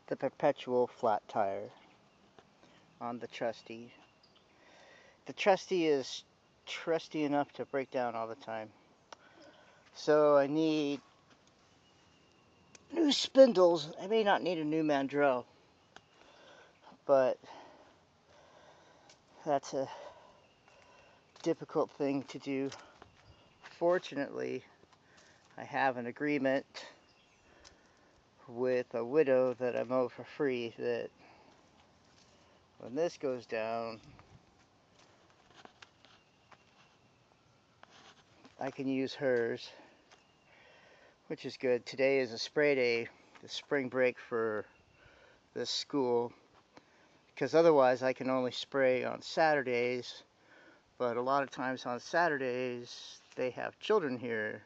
the perpetual flat tire on the Trustee. The Trustee is trusty enough to break down all the time. So I need new spindles. I may not need a new mandrel, but that's a difficult thing to do. Fortunately, I have an agreement with a widow that I mow for free that when this goes down, I can use hers, which is good. Today is a spray day, the spring break for this school, because otherwise I can only spray on Saturdays, but a lot of times on Saturdays they have children here,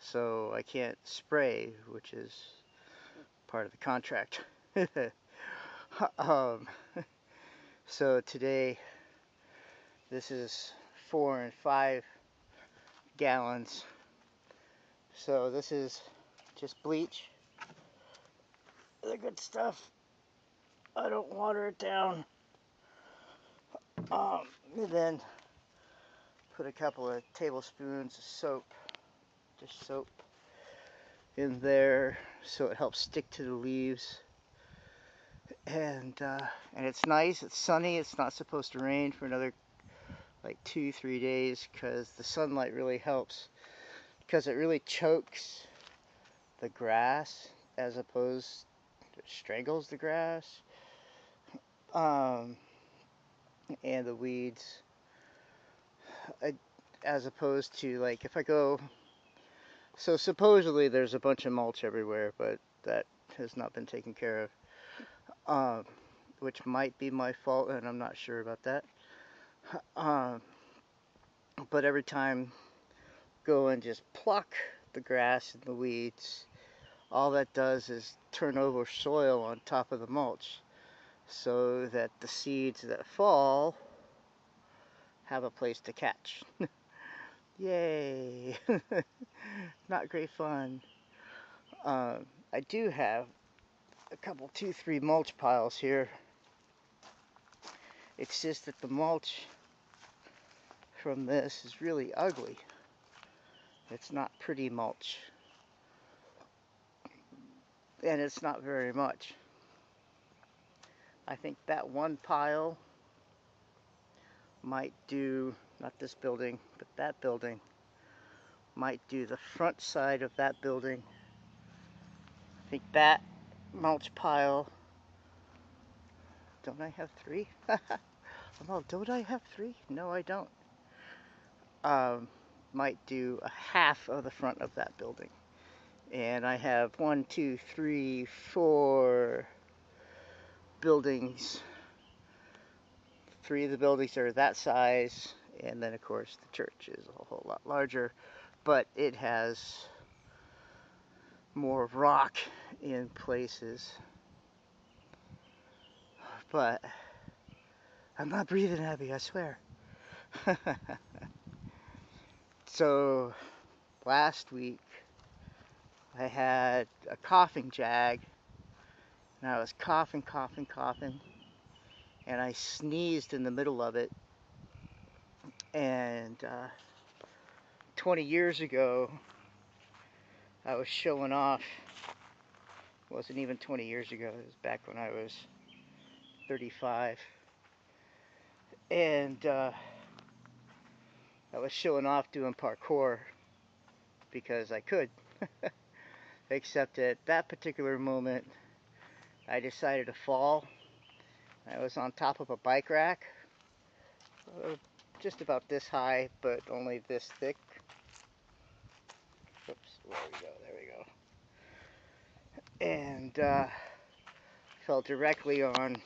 so I can't spray, which is part of the contract. So today, this is 4 and 5 gallons. So this is just bleach. The good stuff. I don't water it down. And then put a couple of tablespoons of soap, just soap, in there so it helps stick to the leaves. And it's nice. It's sunny. It's not supposed to rain for another like 2-3 days because the sunlight really helps, because it really chokes the grass as opposed to strangles the grass and the weeds, as opposed to like if I go. So supposedly there's a bunch of mulch everywhere, but that has not been taken care of, which might be my fault, and I'm not sure about that. But every time go and just pluck the grass and the weeds, all that does is turn over soil on top of the mulch so that the seeds that fall have a place to catch. Yay! Not great fun. I do have a couple, 2-3 mulch piles here. It's just that the mulch from this is really ugly. It's not pretty mulch. And it's not very much. I think that one pile might do, not this building, but that building might do the front side of that building. I think that mulch pile, don't I have 3? Oh, don't I have 3? No, I don't. Might do a half of the front of that building. And I have 1, 2, 3, 4 buildings. 3 of the buildings are that size, and then of course the church is a whole lot larger, but it has more rock in places. But I'm not breathing heavy, I swear. So last week I had a coughing jag, and I was coughing, and I sneezed in the middle of it. And 20 years ago I was showing off. It wasn't even 20 years ago, it was back when I was 35, and I was showing off doing parkour because I could. Except at that particular moment I decided to fall. I was on top of a bike rack, just about this high, but only this thick. Oops, there we go. And fell directly on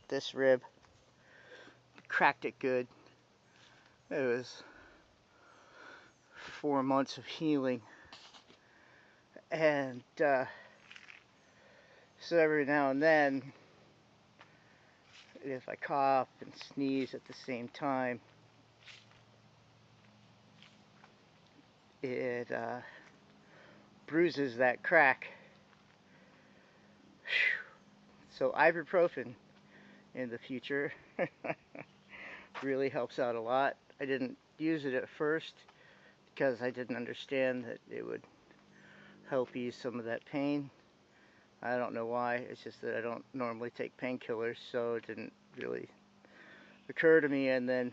this rib, cracked it good. It was 4 months of healing. And so every now and then, if I cough and sneeze at the same time, it bruises that crack. Whew. So ibuprofen in the future really helps out a lot. I didn't use it at first because I didn't understand that it would help ease some of that pain. I don't know why. It's just that I don't normally take painkillers, so it didn't really occur to me. And then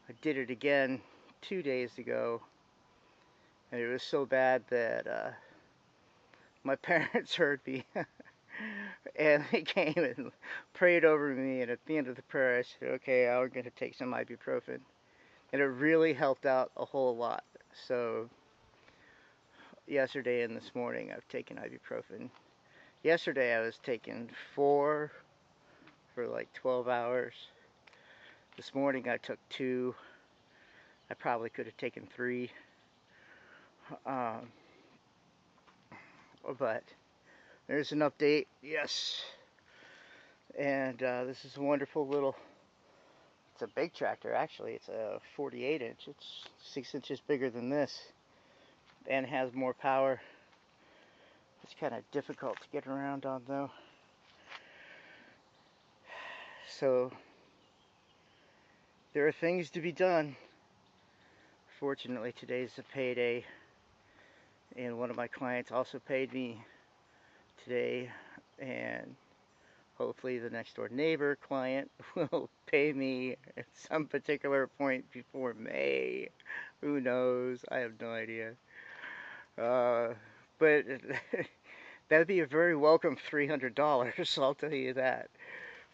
I did it again 2 days ago, and it was so bad that my parents heard me and they came and prayed over me, and at the end of the prayer I said, okay, I'm going to take some ibuprofen, and it really helped out a whole lot. So yesterday and this morning I've taken ibuprofen. Yesterday I was taking 4 for like 12 hours. This morning I took 2. I probably could have taken 3. But there's an update, yes. And this is a wonderful little, it's a big tractor actually. It's a 48 inch. It's 6 inches bigger than this and has more power. It's kind of difficult to get around on though. So there are things to be done. Fortunately, today's a payday, and one of my clients also paid me today, and hopefully the next door neighbor client will pay me at some particular point before May. Who knows? I have no idea. But that would be a very welcome $300, I'll tell you that.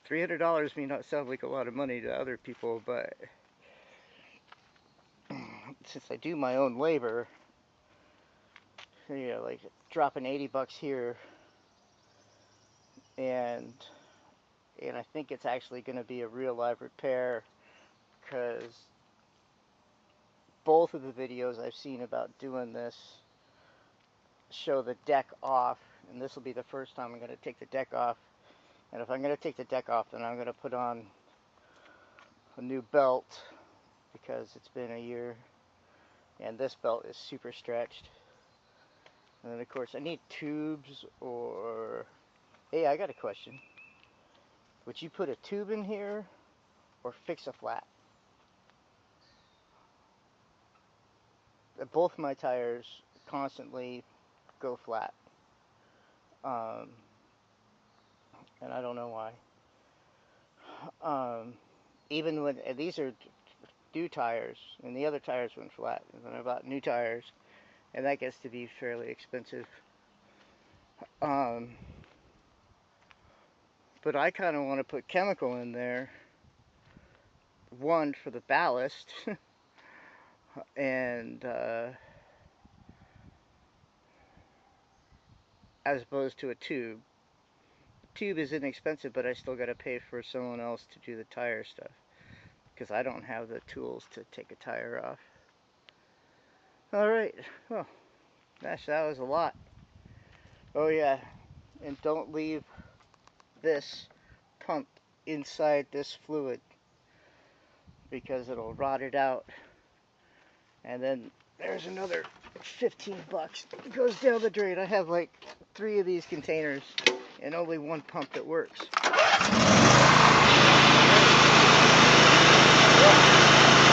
$300 may not sound like a lot of money to other people, but since I do my own labor, you know, like dropping $80 here, and I think it's actually going to be a real live repair, because both of the videos I've seen about doing this show the deck off, and this will be the first time I'm going to take the deck off. And if I'm going to take the deck off, then I'm going to put on a new belt, because it's been a year and this belt is super stretched. And then of course I need tubes, or hey, I got a question. Would you put a tube in here or fix a flat? Both my tires constantly go flat, and I don't know why. Even when these are new tires, and the other tires went flat, and then I bought new tires, and that gets to be fairly expensive. But I kind of want to put chemical in there, one for the ballast, and as opposed to a tube. The tube is inexpensive, but I still got to pay for someone else to do the tire stuff, because I don't have the tools to take a tire off. Alright, well, gosh, that was a lot. Oh yeah, and don't leave this pump inside this fluid, because it'll rot it out. And then there's another $15 that goes down the drain. I have like 3 of these containers and only 1 pump that works.